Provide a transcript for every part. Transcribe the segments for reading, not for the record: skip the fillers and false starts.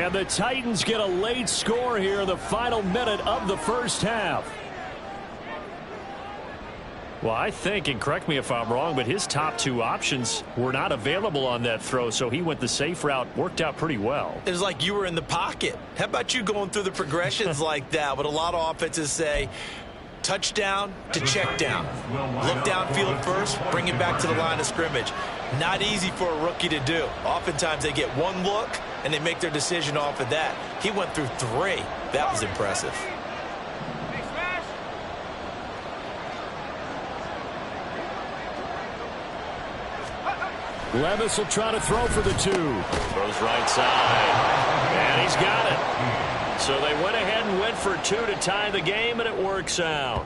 And the Titans get a late score here in the final minute of the first half. Well, I think, and correct me if I'm wrong, but his top two options were not available on that throw, so he went the safe route. Worked out pretty well. It was like you were in the pocket. How about you going through the progressions like that? What a lot of offenses say, touchdown to check down. Look downfield first, bring it back to the line of scrimmage. Not easy for a rookie to do. Oftentimes they get one look, and they make their decision off of that. He went through three. That was impressive. Levis will try to throw for the 2. Throws right side. And he's got it. So they went ahead and went for 2 to tie the game, and it works out.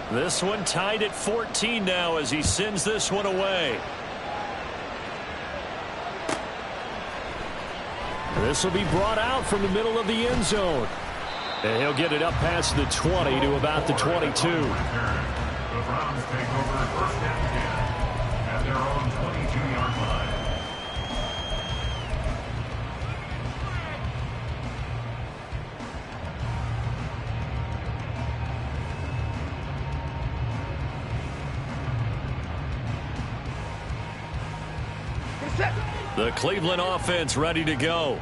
This one tied at 14 now as he sends this one away. This will be brought out from the middle of the end zone. And he'll get it up past the 20 to about the 22. The Browns take over first down again at their own 22-yard line. The Cleveland offense ready to go.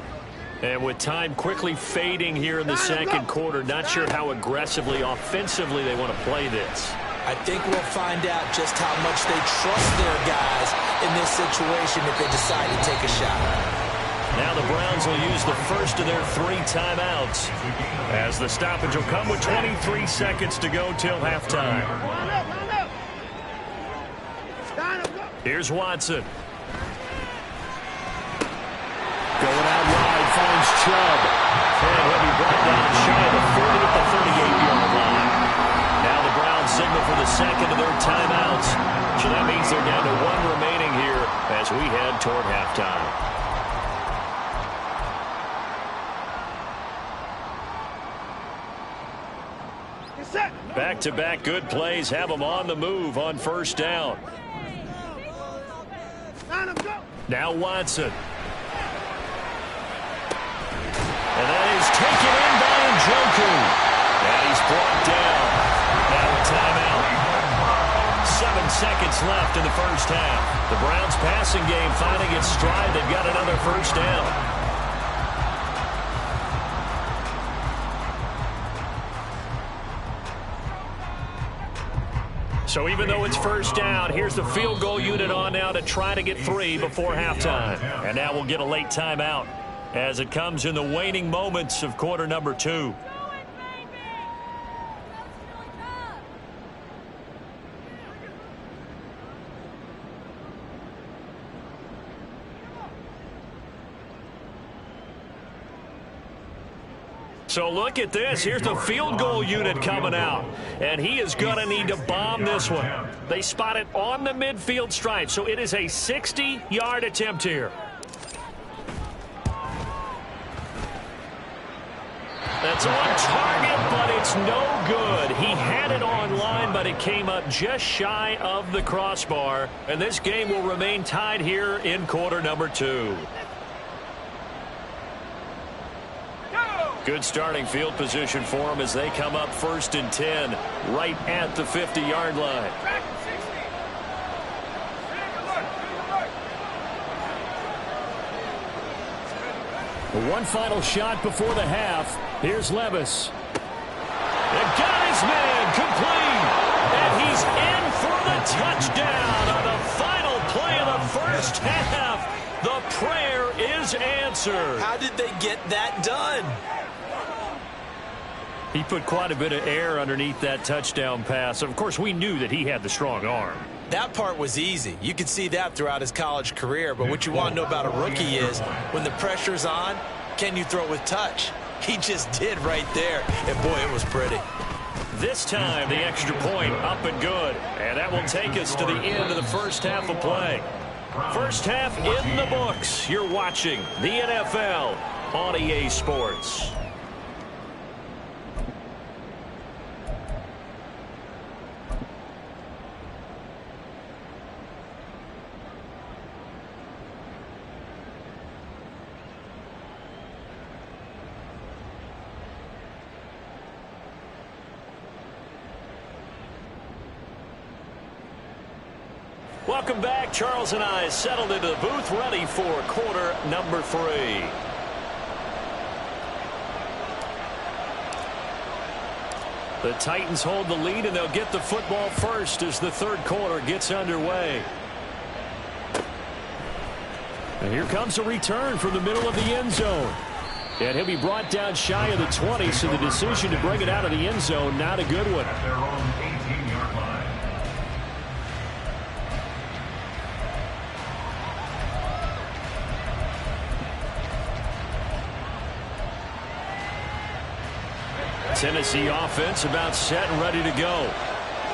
And with time quickly fading here in the second quarter, not sure how aggressively, offensively they want to play this. I think we'll find out just how much they trust their guys in this situation if they decide to take a shot. Now the Browns will use the first of their 3 timeouts as the stoppage will come with 23 seconds to go till halftime. Here's Watson. Going out wide, finds Chubb. And he'll be brought down shy of the 40 at the 38-yard line. Now the Browns signal for the second of their timeouts. So that means they're down to 1 remaining here as we head toward halftime. Back-to-back good plays have them on the move on first down. Now Watson. And that is taken in by Njoku. And he's brought down. Now a timeout. 7 seconds left in the first half. The Browns passing game finding its stride. They've got another first down. So even though it's first down, here's the field goal unit on now to try to get 3 before halftime. And now we'll get a late timeout as it comes in the waning moments of quarter number 2. So look at this. Here's the field goal unit coming out. And he is going to need to bomb this one. They spot it on the midfield stripe. So it is a 60-yard attempt here. That's on target, but it's no good. He had it on line, but it came up just shy of the crossbar. And this game will remain tied here in quarter number 2. Good starting field position for them as they come up 1st and 10 right at the 50-yard line. One final shot before the half. Here's Levis. It got his man complete. And he's in for the touchdown on the final play of the first half. The prayer is answered. How did they get that done? He put quite a bit of air underneath that touchdown pass. Of course, we knew that he had the strong arm. That part was easy. You could see that throughout his college career. But what you want to know about a rookie is when the pressure's on, can you throw with touch? He just did right there. And, boy, it was pretty. This time, the extra point up and good. And that will take us to the end of the first half of play. First half in the books. You're watching the NFL on EA Sports. Welcome back. Charles and I settled into the booth ready for quarter number 3. The Titans hold the lead, and they'll get the football first as the third quarter gets underway. And here comes a return from the middle of the end zone. And he'll be brought down shy of the 20, so the decision to bring it out of the end zone, not a good one. At their own 18-yard line. Tennessee offense about set and ready to go.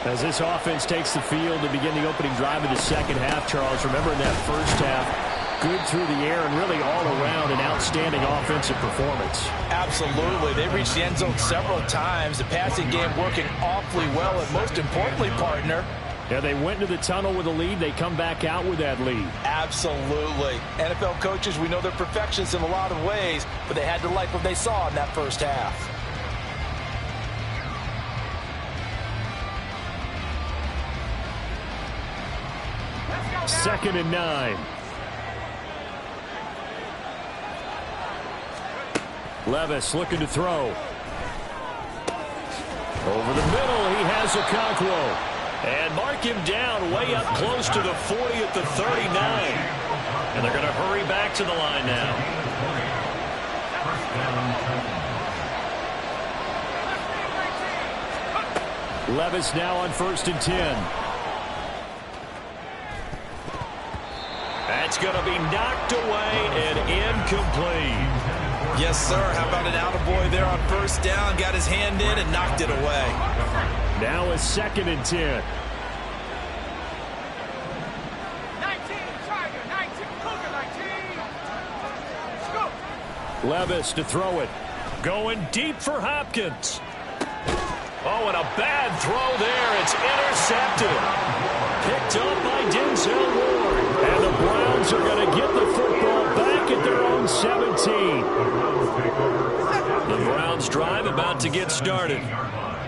As this offense takes the field to begin the opening drive of the second half, Charles, remember in that first half, good through the air and really all around an outstanding offensive performance. Absolutely. They reached the end zone several times. The passing game working awfully well, and most importantly, partner, yeah, they went into the tunnel with a lead. They come back out with that lead. absolutely. NFL coaches, we know they're perfectionists in a lot of ways, but they had to like what they saw in that first half. Second and 9. Levis looking to throw. Over the middle, he has Okonkwo. And mark him down way up close to the 40 at the 39. And they're going to hurry back to the line now. Levis now on 1st and 10. That's going to be knocked away and incomplete. Yes, sir. How about an attaboy there on first down? Got his hand in and knocked it away. Now a 2nd and 10. 19, Tiger, 19, Cougar, 19. Let's go. Levis to throw it. Going deep for Hopkins. Oh, and a bad throw there. It's intercepted. Picked up by Denzel Ward. And the Browns are going to get the football back at their own 17. The Browns drive about to get started.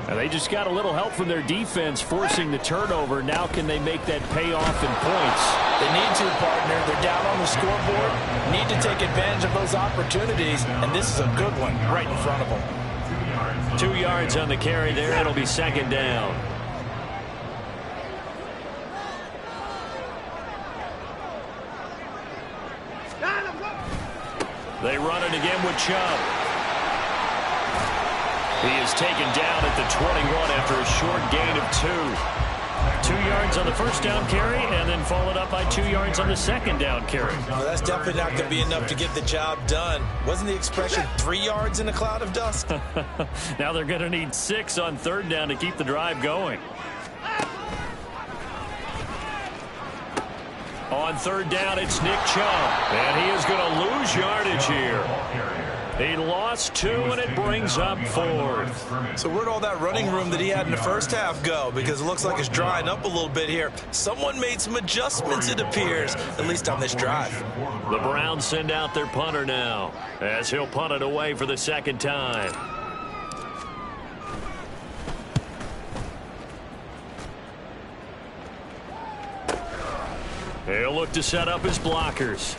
And they just got a little help from their defense forcing the turnover. Now can they make that pay off in points? They need to, partner. They're down on the scoreboard. Need to take advantage of those opportunities. And this is a good one right in front of them. 2 yards on the carry there. It'll be second down. They run it again with Chubb. He is taken down at the 21 after a short gain of 2. 2 yards on the first down carry, and then followed up by 2 yards on the second down carry. No, that's definitely not going to be enough to get the job done. Wasn't the expression 3 yards in a cloud of dust? Now they're going to need 6 on third down to keep the drive going. On third down, it's Nick Chubb, and he is going to lose yardage here. He lost 2, and it brings up 4th. So where'd all that running room that he had in the first half go? Because it looks like it's drying up a little bit here. Someone made some adjustments, it appears, at least on this drive. The Browns send out their punter now, as he'll punt it away for the second time. He'll look to set up his blockers.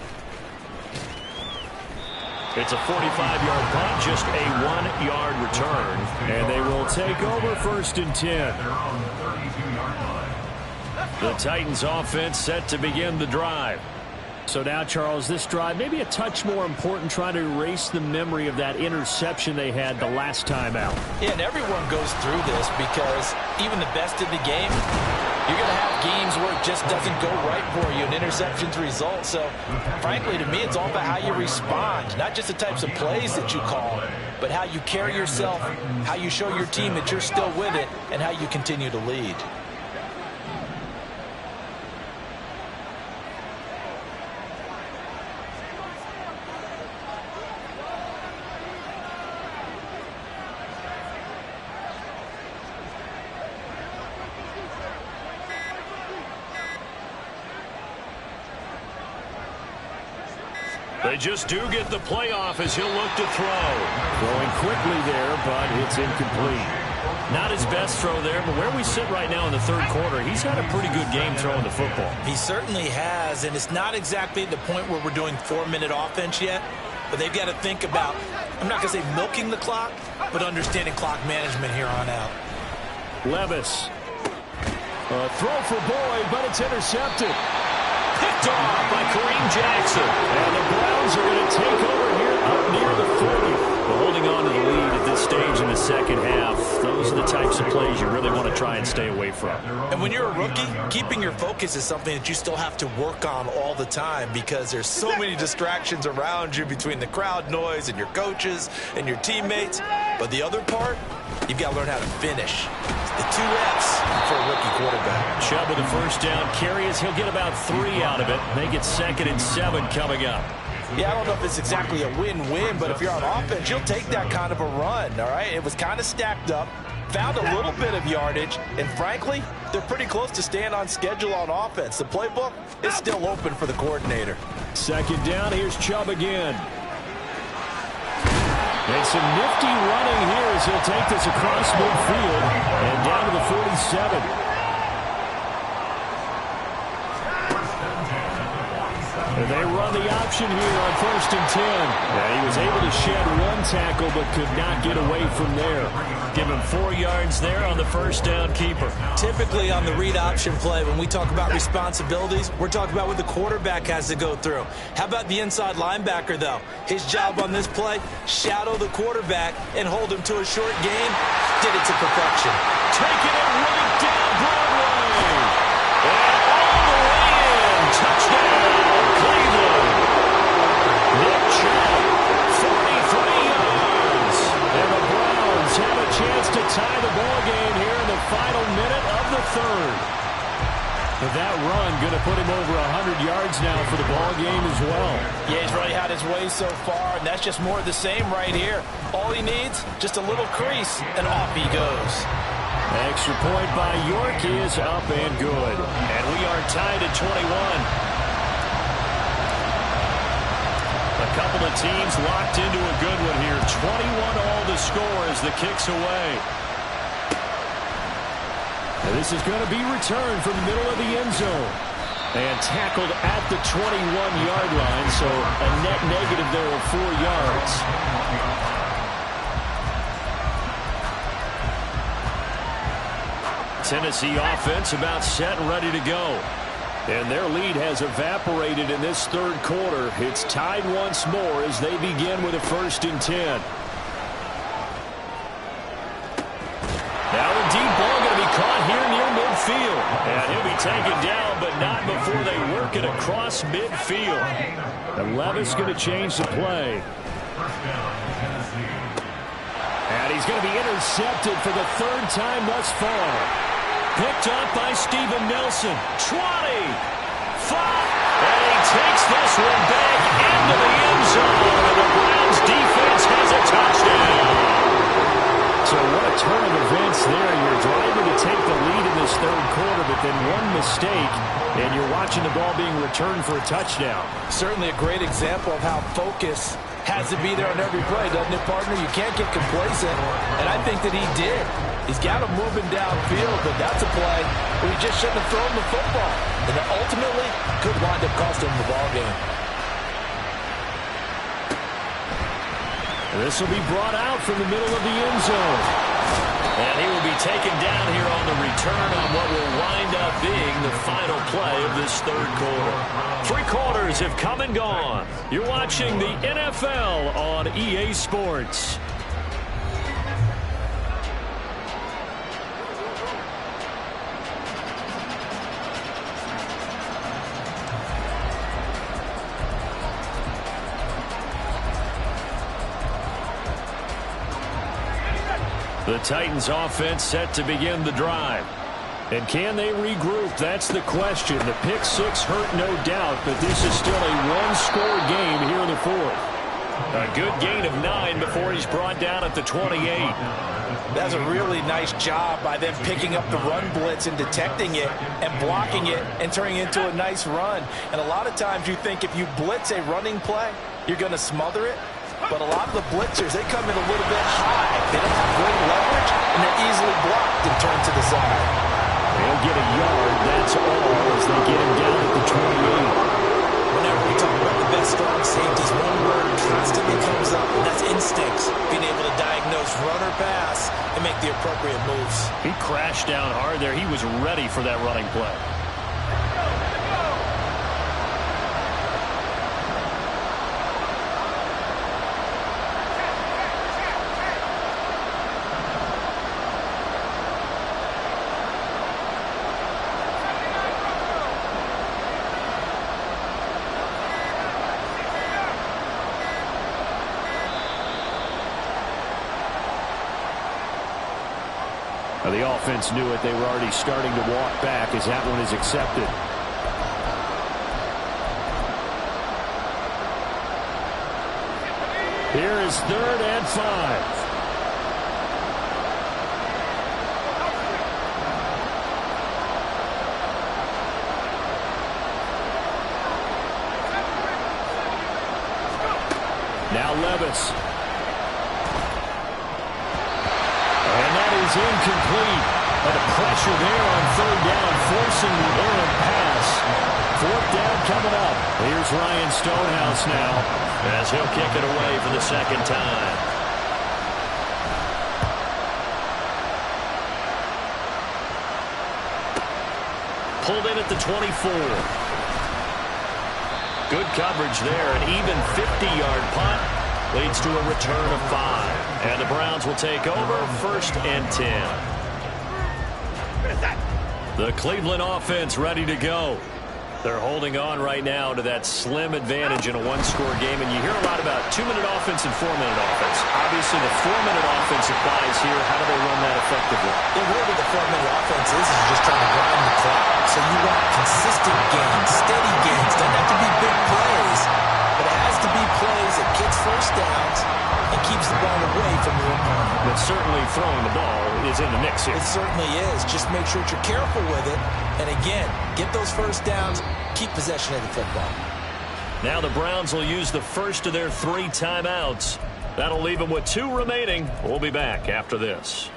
It's a 45-yard punt, just a 1-yard return. And they will take over 1st and 10. The Titans offense set to begin the drive. So now, Charles, this drive maybe a touch more important, trying to erase the memory of that interception they had the last time out. Yeah, and everyone goes through this because even the best in the game, you're going to have games where it just doesn't go right for you, and interceptions result. So, frankly, to me, it's all about how you respond, not just the types of plays that you call, but how you carry yourself, how you show your team that you're still with it, and how you continue to lead. They just do get the playoff as he'll look to throw. Throwing quickly there, but it's incomplete. Not his best throw there, but where we sit right now in the third quarter, he's had a pretty good game throwing the football. He certainly has, and it's not exactly the point where we're doing 4-minute offense yet, but they've got to think about, I'm not going to say milking the clock, but understanding clock management here on out. Levis. A throw for Boyd, but it's intercepted. Picked off by Kareem Jackson. And the Browns are going to take over here up near the 40. But holding on to the lead at this stage in the second half, those are the types of plays you really want to try and stay away from. And when you're a rookie, keeping your focus is something that you still have to work on all the time because there's so many distractions around you between the crowd noise and your coaches and your teammates. But the other part, you've got to learn how to finish. The 2 F's for a rookie quarterback. Chubb with the first down carry as he'll get about 3 out of it. Make it 2nd and 7 coming up. Yeah, I don't know if it's exactly a win-win, but if you're on offense, you'll take that kind of a run, all right? It was kind of stacked up, found a little bit of yardage, and frankly, they're pretty close to staying on schedule on offense. The playbook is still open for the coordinator. 2nd down, here's Chubb again. And some nifty running here as he'll take this across midfield and down to the 47. And they run the option here on 1st and 10. Yeah, he was able to shed 1 tackle but could not get away from there. Give him 4 yards there on the first down keeper. Typically on the read option play, when we talk about responsibilities, we're talking about what the quarterback has to go through. How about the inside linebacker, though? His job on this play, shadow the quarterback and hold him to a short gain. Did it to perfection. Taking it right down Broadway. And all the way in. Touchdown. Nick Chubb, 43 yards. And the Browns have a chance to tie the ball game here in the final minute of the 3rd. But that run going to put him over 100 yards now for the ball game as well. Yeah, he's really had his way so far, and that's just more of the same right here. All he needs, just a little crease, and off he goes. Extra point by York is up and good. And we are tied at 21. A couple of teams locked into a good one here. 21 all to score as the kick's away. And this is going to be returned from the middle of the end zone. And tackled at the 21-yard line, so a net negative there of 4 yards. Tennessee offense about set and ready to go. And their lead has evaporated in this 3rd quarter. It's tied once more as they begin with a 1st and 10. Now a deep ball going to be caught here near midfield. And he'll be taken down, but not before they work it across midfield. And Levis going to change the play. And he's going to be intercepted for the 3rd time thus far. Picked up by Steven Nelson. 20. 5. And he takes this one back into the end zone. And the Browns defense has a touchdown. So what a turn of events there. You're driving to take the lead in this 3rd quarter, but then one mistake, and you're watching the ball being returned for a touchdown. Certainly a great example of how focus has to be there on every play, doesn't it, partner? You can't get complacent, and I think that he did. He's got him moving downfield, but that's a play where he just shouldn't have thrown the football. And that ultimately could wind up costing him the ball game. This will be brought out from the middle of the end zone. And he will be taken down here on the return on what will wind up being the final play of this 3rd quarter. 3 quarters have come and gone. You're watching the NFL on EA Sports. The Titans offense set to begin the drive. And can they regroup? That's the question. The pick 6 hurt, no doubt, but this is still a 1-score game here in the 4th. A good gain of 9 before he's brought down at the 28. That's a really nice job by them picking up the run blitz and detecting it and blocking it and turning it into a nice run. And a lot of times you think if you blitz a running play, you're going to smother it. But a lot of the blitzers, they come in a little bit high. They don't have great leverage, and they're easily blocked and turned to the side. They'll get a yard, that's all, as they get him down at the 28. Whenever we talk about the best strong safeties, one word constantly comes up, and that's instincts. Being able to diagnose run or pass and make the appropriate moves. He crashed down hard there. He was ready for that running play. The offense knew it. They were already starting to walk back as that one is accepted. Here is 3rd and 5. Now Levis. Incomplete. And the pressure there on 3rd down, forcing the errant pass. 4th down coming up. Here's Ryan Stonehouse now, as he'll kick it away for the 2nd time. Pulled in at the 24. Good coverage there, an even 50-yard punt. Leads to a return of 5. And the Browns will take over 1st and 10. The Cleveland offense ready to go. They're holding on right now to that slim advantage in a one-score game. And you hear a lot about 2-minute offense and 4-minute offense. Obviously, the 4-minute offense applies here. How do they run that effectively? Yeah, really the 4-minute offense is just trying to grind the clock. So you want consistent gains, steady gains. Doesn't have to be big plays. But it has to be plays that gets first downs and keeps the ball away from your opponent. But certainly throwing the ball is in the mix here. It certainly is. Just make sure that you're careful with it. And again, get those first downs, keep possession of the football. Now the Browns will use the first of their 3 timeouts. That'll leave them with 2 remaining. We'll be back after this.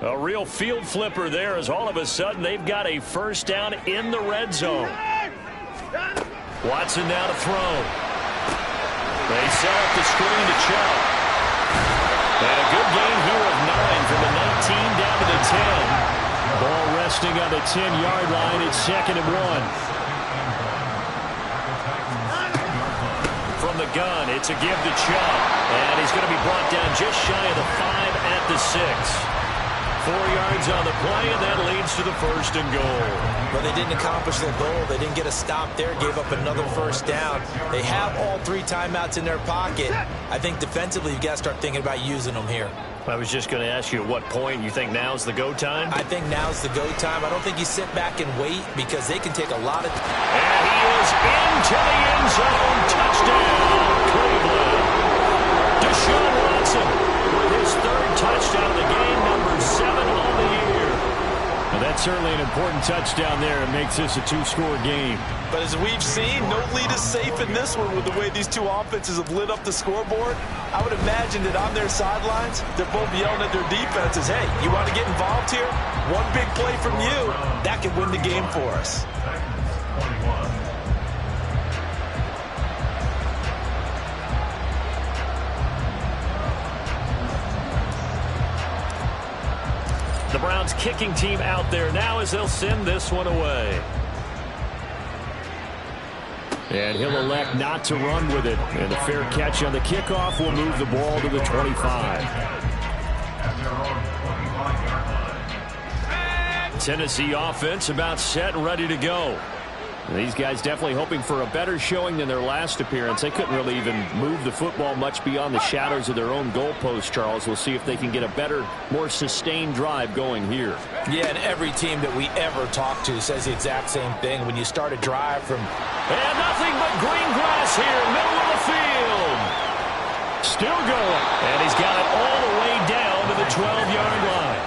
A real field flipper there, as all of a sudden they've got a first down in the red zone. Watson now to throw. They set up the screen to Chubb. And a good gain here of 9 from the 19 down to the 10. Ball resting on the 10-yard line. It's 2nd and 1. From the gun, it's a give to Chubb. And he's going to be brought down just shy of the 5 at the 6. 4 yards on the play, and that leads to the 1st and goal. But they didn't accomplish their goal. They didn't get a stop there, gave up another first down. They have all 3 timeouts in their pocket. I think defensively you've got to start thinking about using them here. I was just going to ask you at what point you think now's the go time? I think now's the go time. I don't think you sit back and wait because they can take a lot of... And he is into the end zone. Touchdown, Cleveland. Deshaun Watson with his 3rd touchdown of the game, number 7 on the year. Well, that's certainly an important touchdown there. It makes this a 2-score game. But as we've seen, no lead is safe in this one with the way these 2 offenses have lit up the scoreboard. I would imagine that on their sidelines, they're both yelling at their defenses, hey, you want to get involved here? One big play from you, that could win the game for us. The Browns kicking team out there now as they'll send this one away. And he'll elect not to run with it. And the fair catch on the kickoff will move the ball to the 25. Tennessee offense about set and ready to go. And these guys definitely hoping for a better showing than their last appearance. They couldn't really even move the football much beyond the shadows of their own goalpost, Charles. We'll see if they can get a better, more sustained drive going here. Yeah, and every team that we ever talk to says the exact same thing. When you start a drive from... And nothing but green grass here, middle of the field. Still going. And he's got it all the way down to the 12-yard line.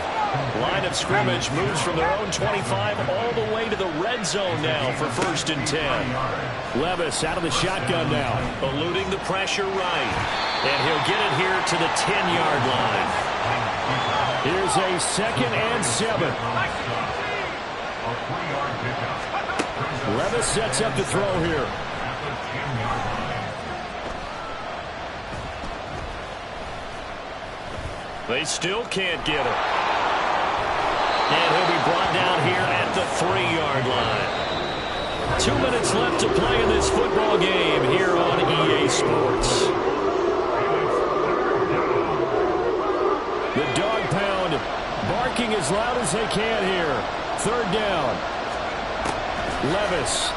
Line of scrimmage moves from their own 25 all the way to the red zone now for 1st and 10. Levis out of the shotgun now, eluding the pressure right. And he'll get it here to the 10-yard line. Here's a 2nd and 7. Levis sets up to throw here. They still can't get it. And he'll be brought down here at the 3-yard line. 2 minutes left to play in this football game here on EA Sports. The dog pound barking as loud as they can here. 3rd down. Levis.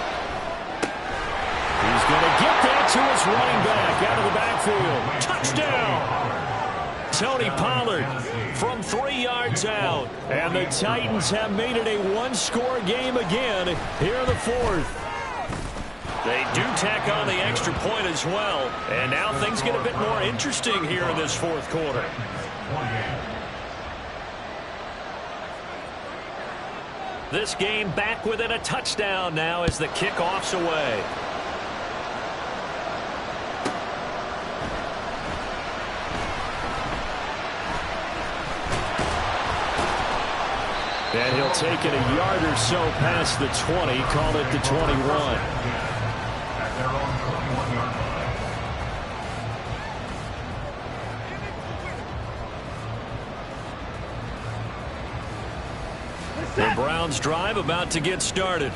He's going to get that to his running back out of the backfield. Touchdown! Tony Pollard from 3 yards out. And the Titans have made it a one-score game again here in the 4th. They do tack on the extra point as well. And now things get a bit more interesting here in this 4th quarter. This game back within a touchdown now as the kickoff's away. And he'll take it a yard or so past the 20, call it the 21. At their own 21-yard line. The Browns drive about to get started.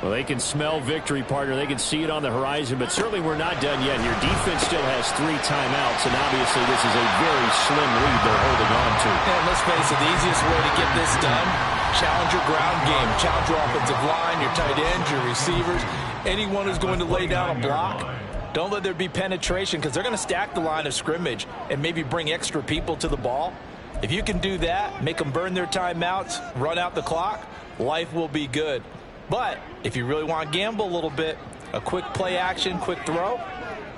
Well, they can smell victory, partner. They can see it on the horizon, but certainly we're not done yet here. Defense still has 3 timeouts, and obviously this is a very slim lead they're holding on to. And let's face it, the easiest way to get this done, challenge your ground game. Challenge your offensive line, your tight ends, your receivers, anyone who's going to lay down a block. Don't let there be penetration because they're going to stack the line of scrimmage and maybe bring extra people to the ball. If you can do that, make them burn their timeouts, run out the clock, life will be good. But if you really want to gamble a little bit, a quick play action, quick throw,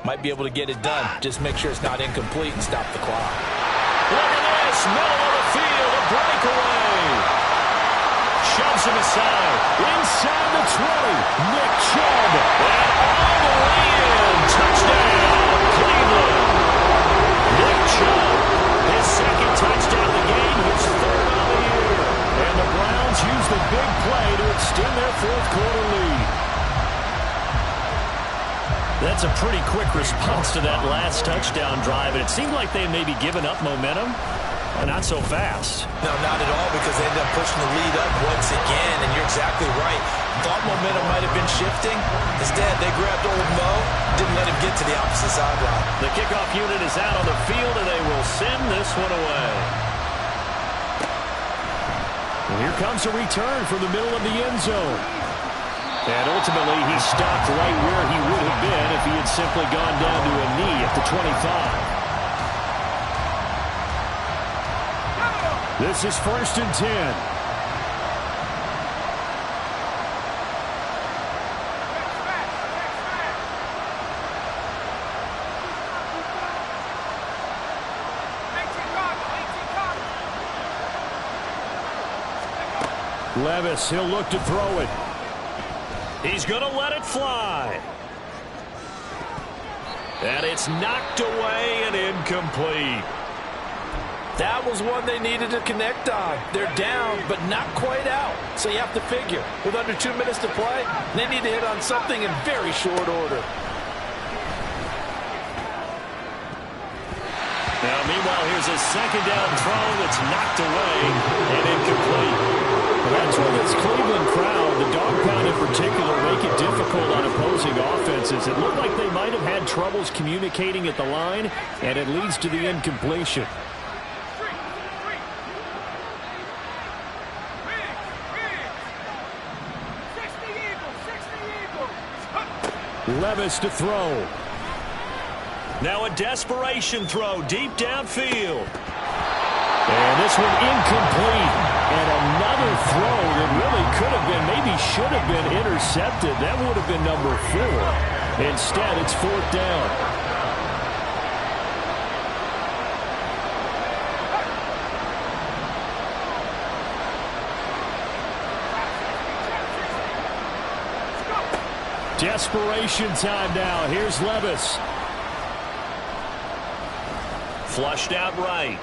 might be able to get it done. Just make sure it's not incomplete and stop the clock. Look at this, middle of the field, a breakaway. Shoves him aside, inside the 20. Nick Chubb, and all the way in. Touchdown, Cleveland. Nick Chubb, his 2nd touchdown of the game, his 3rd on the year. And the Browns use the big play to extend their 4th quarter lead. That's a pretty quick response to that last touchdown drive, and it seemed like they may be giving up momentum. Not so fast. No, not at all, because they ended up pushing the lead up once again, and you're exactly right. Thought momentum might have been shifting. Instead, they grabbed old Mo, didn't let him get to the opposite sideline. The kickoff unit is out on the field, and they will send this one away. And here comes a return from the middle of the end zone. And ultimately, he stopped right where he would have been if he had simply gone down to a knee at the 25. This is 1st and 10. Levis, he'll look to throw it. He's going to let it fly. And it's knocked away and incomplete. That was one they needed to connect on. They're down, but not quite out. So you have to figure, with under 2 minutes to play, they need to hit on something in very short order. Now, meanwhile, here's a 2nd down throw that's knocked away and incomplete. That's where this Cleveland crowd, the dog pound in particular, make it difficult on opposing offenses. It looked like they might have had troubles communicating at the line, and it leads to the incompletion. Levis to throw. Now a desperation throw deep downfield. And this one incomplete. And another throw that really could have been, maybe should have been intercepted. That would have been number 4. Instead, it's 4th down. Desperation time now. Here's Levis. Flushed out right.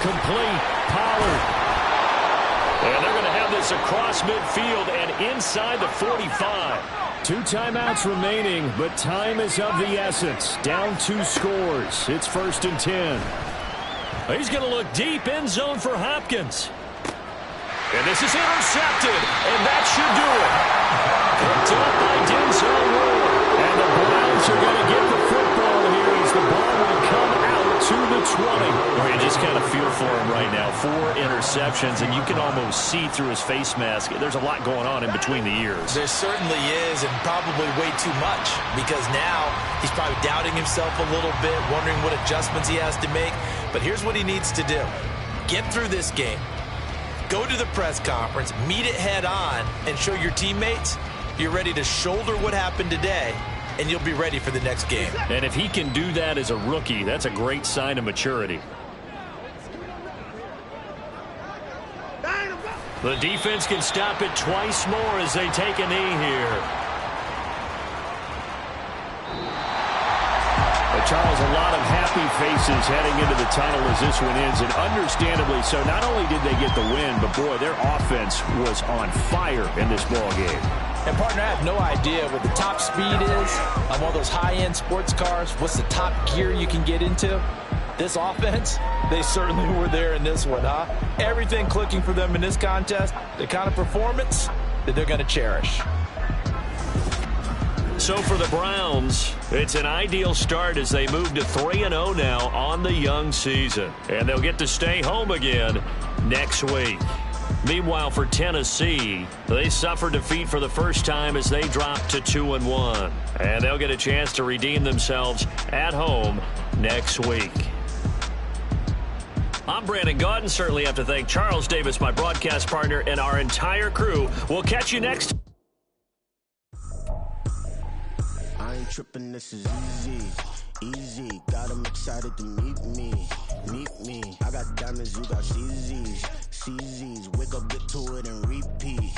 Complete. Pollard. And they're going to have this across midfield and inside the 45. 2 timeouts remaining, but time is of the essence. Down 2 scores. It's 1st and 10. He's going to look deep end zone for Hopkins. And this is intercepted, and that should do it. Picked up by Denzel Ward. And the Browns are going to get the football here as the ball will come out to the 20. Well, you just kind of feel for him right now. 4 interceptions, and you can almost see through his face mask. There's a lot going on in between the ears. There certainly is, and probably way too much, because now he's probably doubting himself a little bit, wondering what adjustments he has to make. But here's what he needs to do. Get through this game. Go to the press conference, meet it head on, and show your teammates you're ready to shoulder what happened today, and you'll be ready for the next game. And if he can do that as a rookie, that's a great sign of maturity. The defense can stop it twice more as they take a knee here. Charles, a lot of happy faces heading into the tunnel as this one ends, and understandably so. Not only did they get the win, but, boy, their offense was on fire in this ball game. And, partner, I have no idea what the top speed is on one of those high-end sports cars. What's the top gear you can get into? This offense, they certainly were there in this one, huh? Everything clicking for them in this contest, the kind of performance that they're going to cherish. So for the Browns, it's an ideal start as they move to 3-0 now on the young season. And they'll get to stay home again next week. Meanwhile, for Tennessee, they suffered defeat for the first time as they dropped to 2-1. And they'll get a chance to redeem themselves at home next week. I'm Brandon Gaudin. Certainly have to thank Charles Davis, my broadcast partner, and our entire crew. We'll catch you next time. I ain't tripping, this is easy, got them excited to meet me, I got diamonds, you got CZs, wake up, get to it and repeat,